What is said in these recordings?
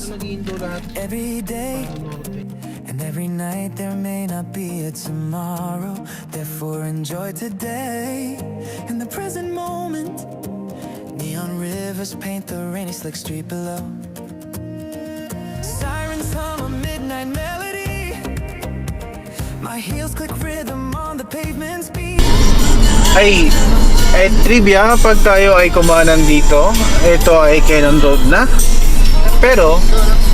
Every day and every night there may not be a tomorrow. Therefore enjoy today in the present moment. Neon rivers paint the rainy slick street below. Sirens hum a midnight melody. My heels click rhythm on the pavement's beat. Ay, trivia, pag tayo ay kumanan dito, ito ay Cannon Road na. Pero,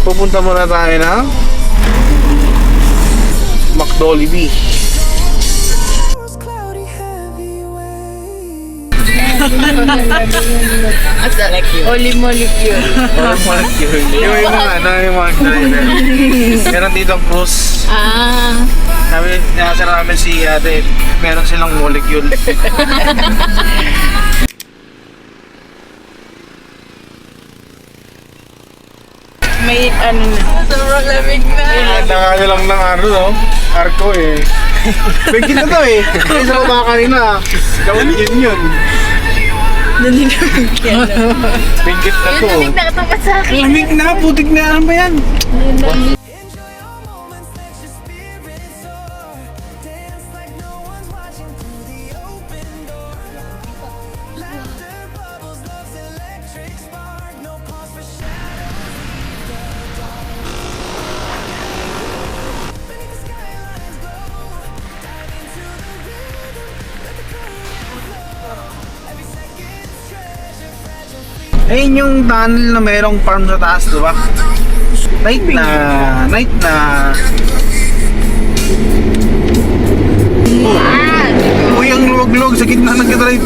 pupunta muna tayo ng McDolly. Holy molecule. Yung mga driver. Meron dito ang cruise. Sabi namin si ate, meron silang molecule. May ano na. Sobrang lamig na. Nakakaya lang ng no? Arko eh. Bigit na to eh. Isa ko baka kanina. Gawin yun. Nanilamig yan. Bigit na to. Lamig na katapat sa akin. Lamig na, putik na. Ano ba yan? Ayun yung tunnel na merong farm sa taas, diba? Night na. Uy, ang luwag-luwag sa gitna ng drive.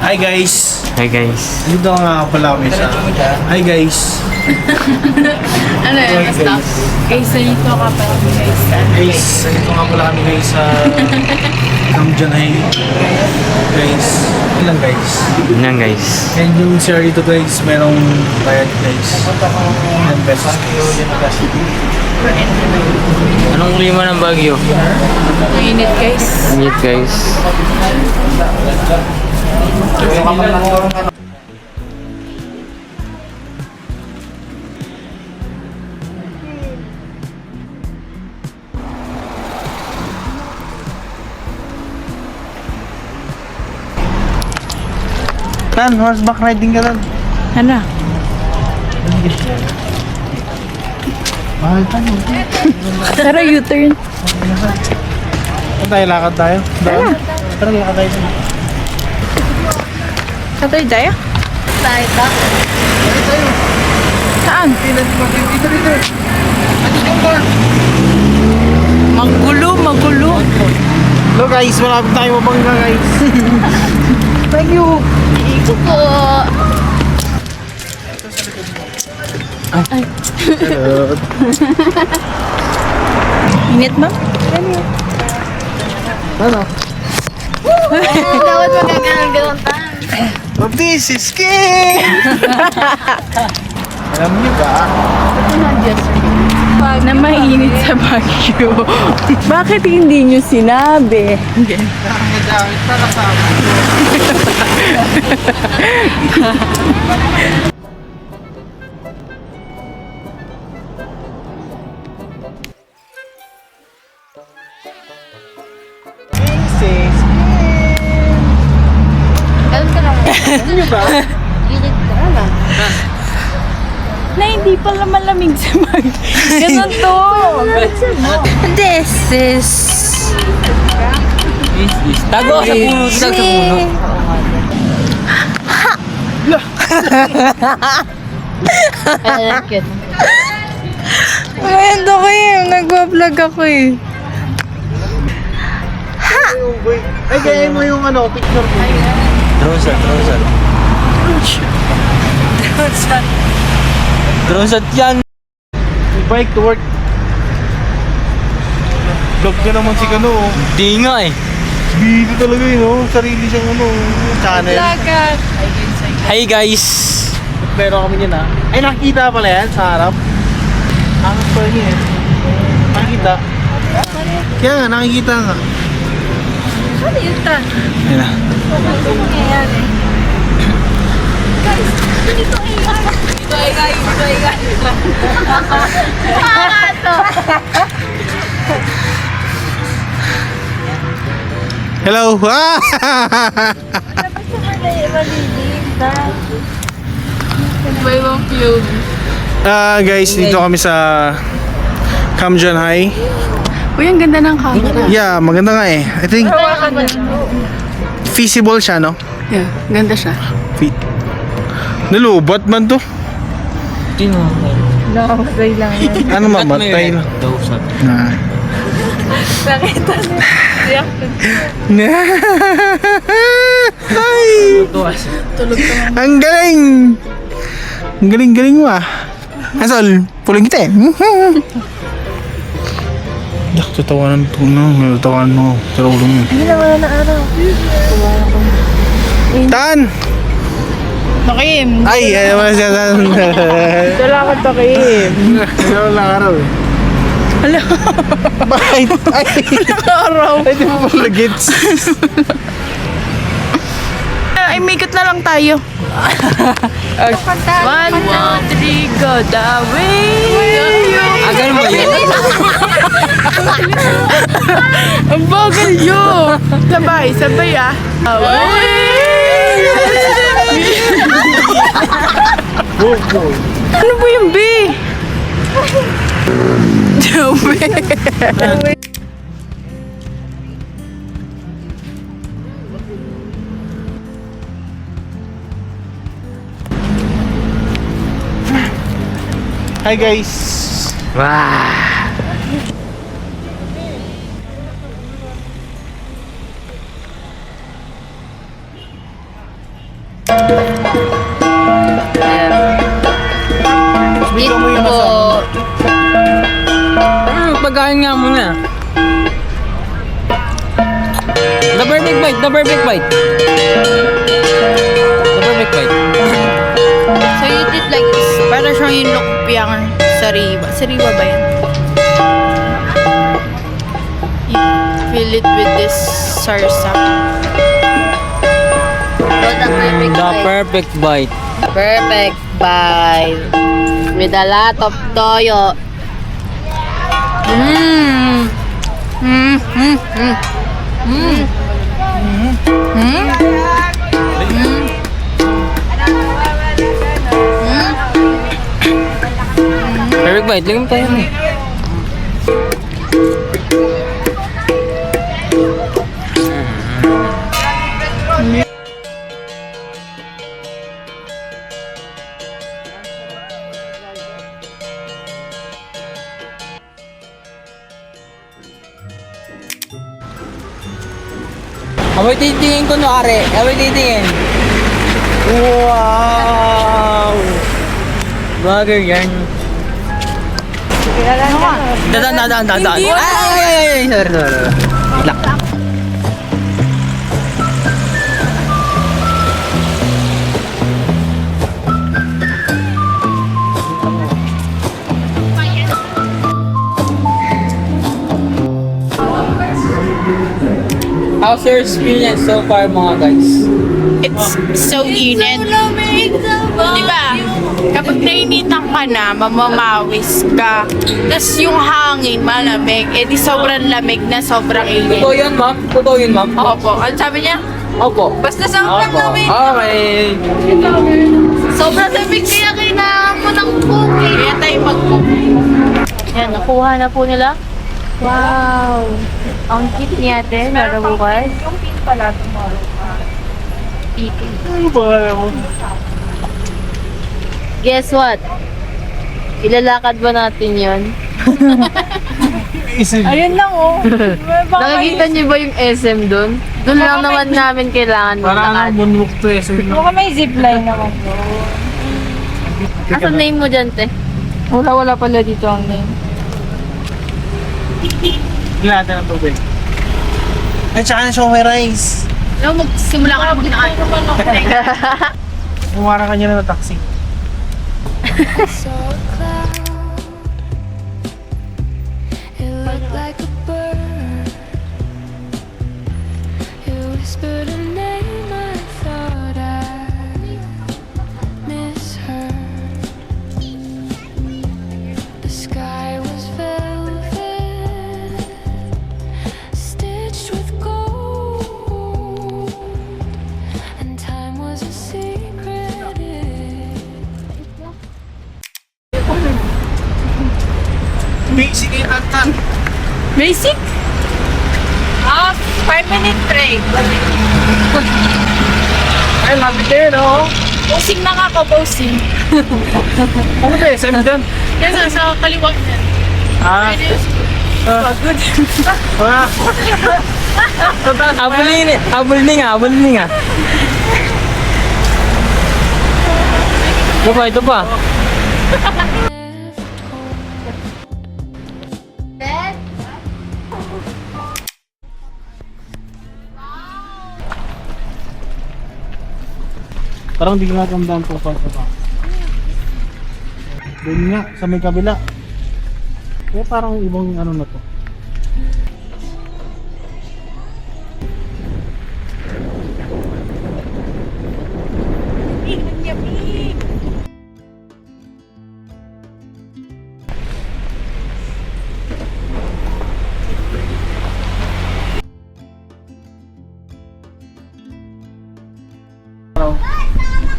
Hi guys! Hi guys. Dito nga pala kami sa... Hi guys! Ano yun? Stop. Guys, nandito ka pa kami guys. Guys, dito nga pala kami guys sa... Kamjanay. Guys, ilan guys? Yan guys. And yung share dito guys, merong bayad guys. 10 pesos guys. Anong klima ng Baguio? Mainit guys. Init guys. Tan, horseback riding ka tan. Ano? Mahal tan. Tara, U-turn. Saan tayo? Lakad tayo? Doon? Tara, lakad tayo. Katoy tayo? Tayo ta? Saan? Dito. Magulo. Hello guys, malapit tayo mabangga guys. Thank you. Iko po. Ay. Init ma'am? Ano? Dapat magagalang tayo. This is king! Alam niyo ba? Pag na mainit sa Baguio. Bakit hindi nyo sinabi? Nakakadamit pa kasama. Alam niyo ba? Na hindi pala malamig sa Baguio. Ganun to. This is... Tago sa puno. Sa puno. Alam, cute. Ngayon daw kayo, nagwa-vlog ako eh. Ay, kaya mo yung ano, picture mo. Drone shot, drone shot. Drone shot yan. Bike to work. Vlog ka naman si Kano. Oh. Di nga eh. Dito talaga yun, oh. Sarili siyang ano, channel. Hi guys. Meron kami yun, ha. Ay, nakikita pala yan sa harap. Angat pa rin yan. Nakikita. Kaya nga, nakikita nga. Ano yun ta? Yan na. Ano mangyayari? Guys, dito ay guys. Nakakato. Hello! Ah! Dapat siya malilig na. May ibang view. Guys, dito kami sa Kamjan High. Uy, ang ganda ng camera. Yeah, maganda nga eh. I think feasible siya, no? Yeah, ganda siya. Nalubat man to. Di mo. Nakakasay lang yan. Ano mamatay lang. Daw shot. Na. Nakita niya. Ay! Tulog ka lang. Ang galing! Ang galing-galing mo ah. Asol, puling kita eh. Yak, tatawanan to na. Tatawanan mo. Sa ulo mo. Hindi na wala na araw. Tan! Nakim. Ay, ayaw mo na siya. Tan. Wala ka takim. Ayaw lang araw eh. Hala. Bakit? Ay! Araw. Ay, di mo pala gets. Ay, make it na lang tayo. 1, 2, 3, go the way. Ganun ba yun? Ang bagal yun. Sabay ah. Ano ba yung B? Joey. Hi guys! Wow. Dito po. Pagkain nga muna. The perfect bite, the perfect bite. The perfect bite. So you did like this. Para siyang yung lukpiang sariwa. Sariwa ba yan? You fill it with this sarsa. The perfect bite. Perfect bite with a lot of toyo. Perfect bite, lagyan mo tayo eh. Amoy titingin ko no, are. Amoy titingin. Wow! Vlogger yan. Dadaan. Ay, sorry. Wait lang. How's your experience so far, mga guys? It's so init. Diba? Kapag nainitan ka na, mamamawis ka. Tapos yung hangin, malamig. Eh di sobrang lamig na sobrang init. Totoo yun, ma'am? Totoo yun, ma'am? Opo. Ano sabi niya? Opo. Basta sobrang Opo. lamig. Okay. Sobrang lamig kaya kailangan mo ng cookie. Kaya tayo mag-cookie. Yan, nakuha na po nila. Wow! Ang cute niya ate, narabukas. Yung pin pala tomorrow. Eating. Ano ba mo? Guess what? Ilalakad ba natin yon? Ayun lang oh. Nakikita niyo ba yung SM doon? Doon lang naman namin kailangan Parang maglakad. bunwok to eh. Baka may zipline naman. Asan name mo dyan, te? Wala pala dito ang name. Lahat ng tubig. Ay, tsaka na siya may rice. Alam mo, magsimula ka na maglaan. Umara ka niya na taxi. saw a cloud. It looked like a bird. It whispered a name I thought I misheard. The sky was velvet, stitched with gold, and time was a secret. Basic yung kanta. Basic? 5-minute break. Ay, lapit kayo, no? Posing na nga ako, posing. Ano ba, SM dyan? Yan sa kaliwag na. Ah. Pagod. Ah. Habol ni nga. Ito pa. Parang di ko natandaan po pa ba. Doon nga, sa may kabila. Kaya parang ibang ano na to.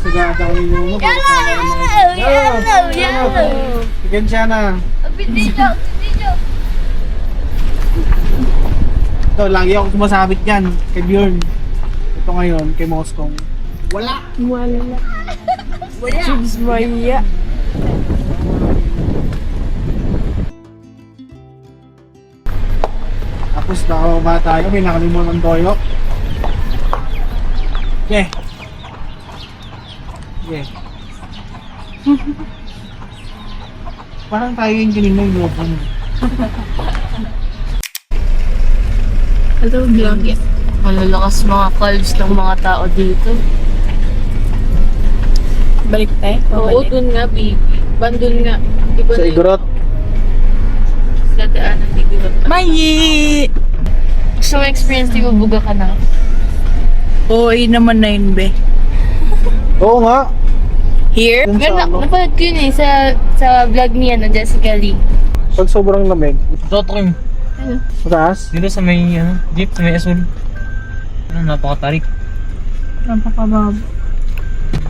Sagada ko yung Yellow! Again siya na. Ito, lagi ako sumasabit yan kay Bjorn. Ito ngayon, kay Moscong. Wala! Chips Maya. Tapos nakababa tayo, may nakalimutan ng toyo. Okay. Okay. Parang tayo yung kanina yung looban. Hello, vlog. Malalakas mga calves ng mga tao dito. Balik tayo? Oo, dun nga, baby. Bandun nga. Iba Sa na yung Igorot. dadaanan ni Igorot. Mayi! Gusto mo experience, di bubuga ka na. Oo, naman na yun, be. Oo nga. Here? Dun sa Ganda, ano, napanood ko yun eh, sa vlog niya na Jessica Lee. pag sobrang lamig. Totoo Mataas. dito sa may jeep, sa may asul. Napakatarik. Napakababa.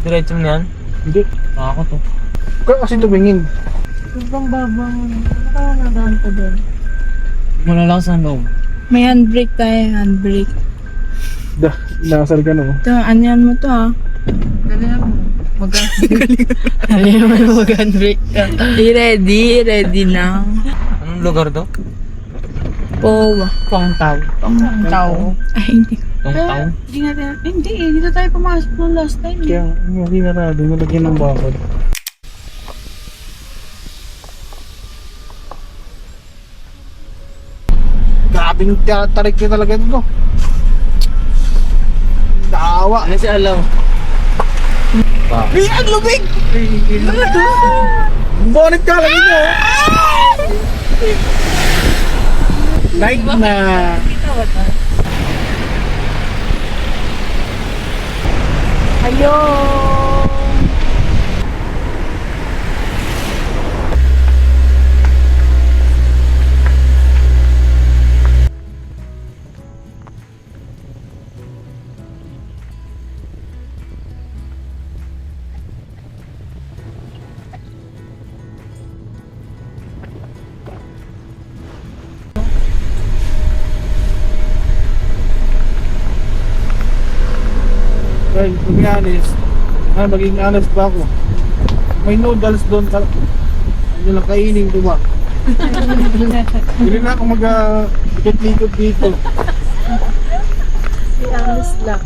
Diretso mo na yan. Hindi. Ako to. Kaya kasi tumingin. Sobrang babang. Ano kaya nadaan ko doon? Malalakas ang loob. May handbrake tayo, handbrake. Nasal ka no. Ito, anyan mo to ah. Galingan mo. Ayaw mo na mag-handbrake ka. Ready na. Anong lugar to? Powa. Pangtaw. Tao. Ay, hindi. Pangtaw? Hindi natin. Hindi, dito tayo pumasok noong last time. Kaya hindi na rado, nalagyan ng bakod. Grabing tarik niya talaga ito. Dawa. Ano si Alaw? Ang lumig! Bonnet ka lang ito. Like na. Ayun! Well, to be honest, maging honest ba ako? may noodles doon. Ano lang kainin ko ba? Hindi na ako mag-likot dito. Honest lang.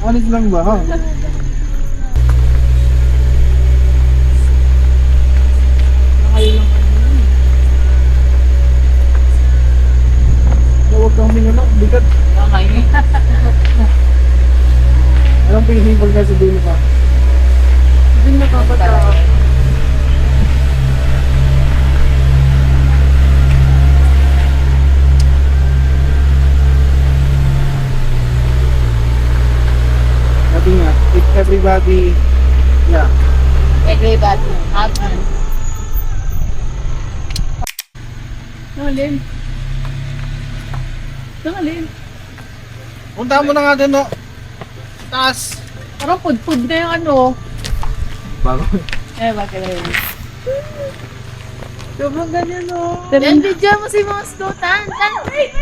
Honest lang ba, ha? Huwag kang minganak, bigat. Okay. Anong pinipol ka sa dulo ka? Doon nakakatawa. Sabi nga, if everybody, yeah. Everybody, happy. Nalin. Nalin. Punta mo na nga din, no? Taas. Parang pud-pud na yung ano. Bago. Bakit sobrang ganyan, no? Yan, video mo si Mos Go. Tan. Wait.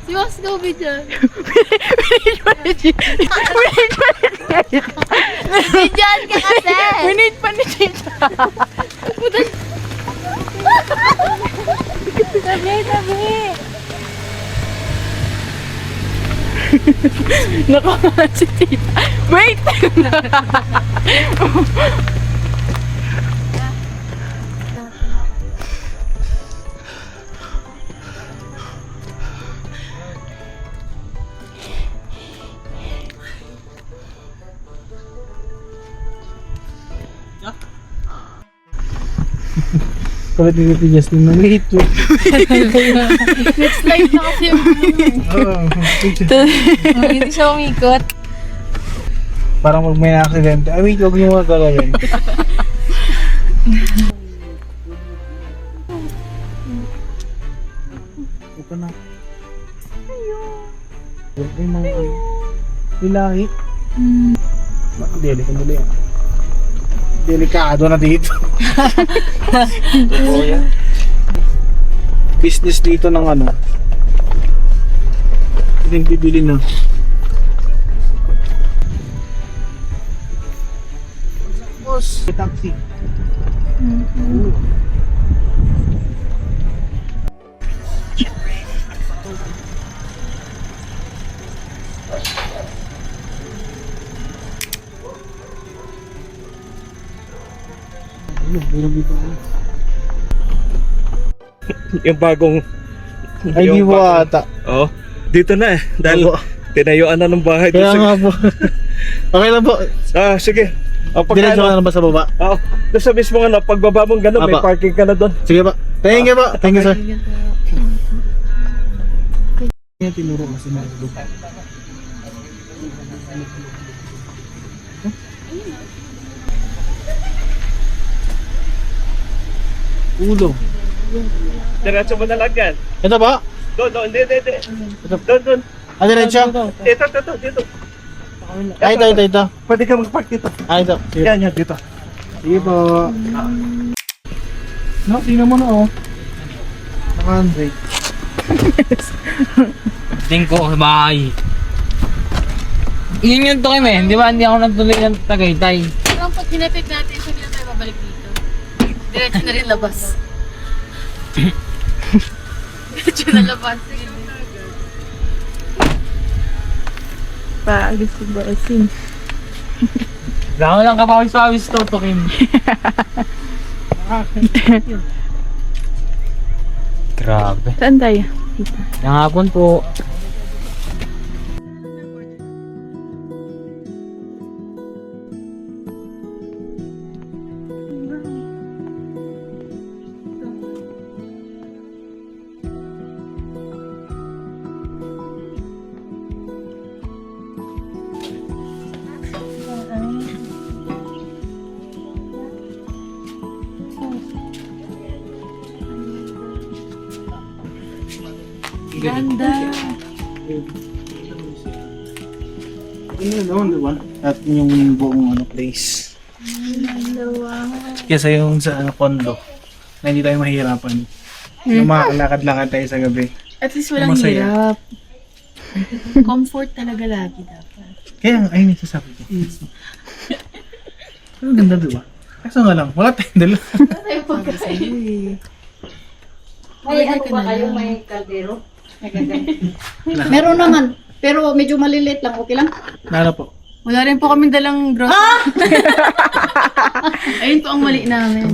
Si Mos Go, video. Videoan ka kasi. Winid pa ni Tita. Tabi. Nakuha si Tita. Wait! Kapit ni Justin na late. Next live na kasi yung Oo. Hindi siya umikot. Parang pag may aksidente. Ay, wait, huwag niyo mga galawin. Ito na. Ay, mga ano. Ilahi. Delikado. Delikado na dito. Oo yan. Business dito ng ano. Hindi bibili na. Boss, taxi. Yung bagong Ay, di mo ata. Oh, dito na eh. Dahil Opo. tinayuan na ng bahay. Kaya nga po. Okay lang po. Sige. O, Diretso ka na ba sa baba? Oo. Doon sa mismo ano, pagbaba mong gano'n, may Apa. parking ka na doon. Sige pa. Thank you po. Thank you, sir. Kaya tinuro kasi na ito. Ulo. Diretso mo na lang yan. Ito ba? Doon, hindi. Doon. Ah, diretso? Ito, dito. Ah, ito. Pwede ka mag-park dito. Ah, ito. Sige. Yan, dito. Sige po. No, tingnan mo na oh. Naka-handbrake. Tingin ko, bye. Yun yung tukim eh. Di ba hindi ako natuloy ng Tagaytay? Parang pag hinapit natin, hindi na tayo babalik dito. Diretso na rin labas. Diretso na labas. Paagis ko ba asin? Wala ko lang kapawis-pawis to, tukim. Grabe. Saan tayo? Yung hapon po. Ganda. Ano naman, diba? At yung buong ano, place. Kesa yung sa condo, na hindi tayo mahihirapan. Na makakalakad-lakad tayo sa gabi. At least walang Masaya. hirap. Comfort talaga lagi dapat. Kaya nga, ayun yung sasabi ko. Ang ganda, di ba? Kaso nga lang, wala tayong dala. May ano ba kayo? May kaldero? Meron naman, pero medyo maliliit lang, okay lang? Nara po. Wala rin po kami dalang grocery. Ayun po ang mali namin.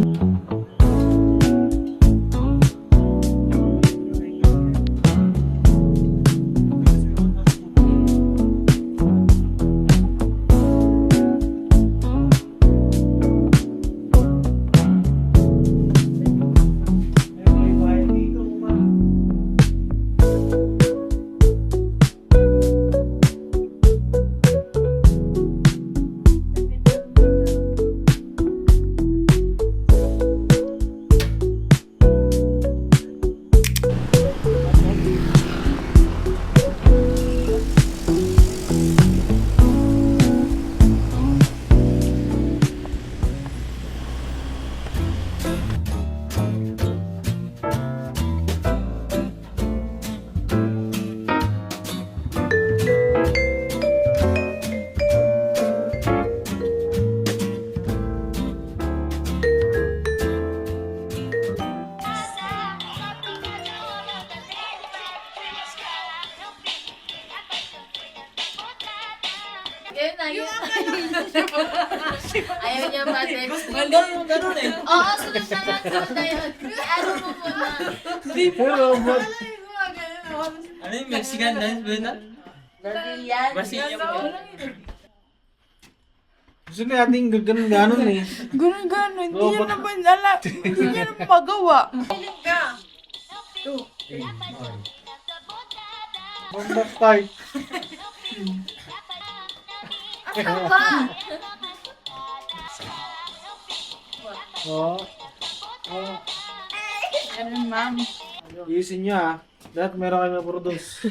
Yun na, yun. Ayaw niya ba text? Ganun eh. Oo, sunod na yun. Ano mo muna? Pero, but, Ano yung Mexican dance ba na? Brazilian. Brazilian po. gusto natin ganun eh. Ganun-ganun. Hindi Oo, niya bak- naman alam. Hindi niya naman magawa. Honda Start. Ano ba? Oo. Ganun, ma'am. Ayusin nyo ah. Lahat meron kayo ma-produce.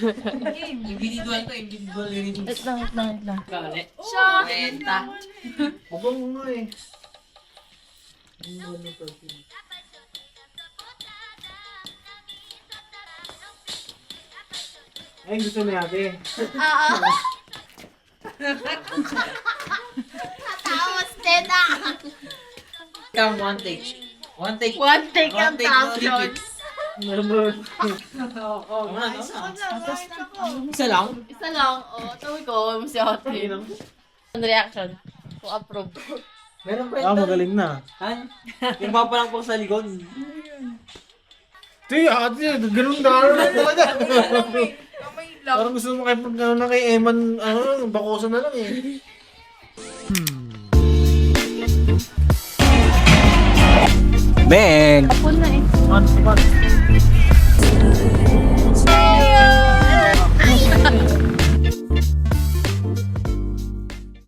Individual to, individual rin. Wait lang. Kali. Siya! Mabang mo nga eh. Ay, gusto ni ate. Tawas din ah! Come, one take. One take. One take ang One take, tapos. Number. Isa lang? Isa lang, Sabi ko, si ate. Ang reaction. Kung approve. Meron pa Ah, magaling na. Han? Yung papalang po sa likod. Tuy, ate, ganun na talaga. Parang gusto mo kayo pag na kay Eman, bakosa na lang eh. Bang! Tapon na eh. Once.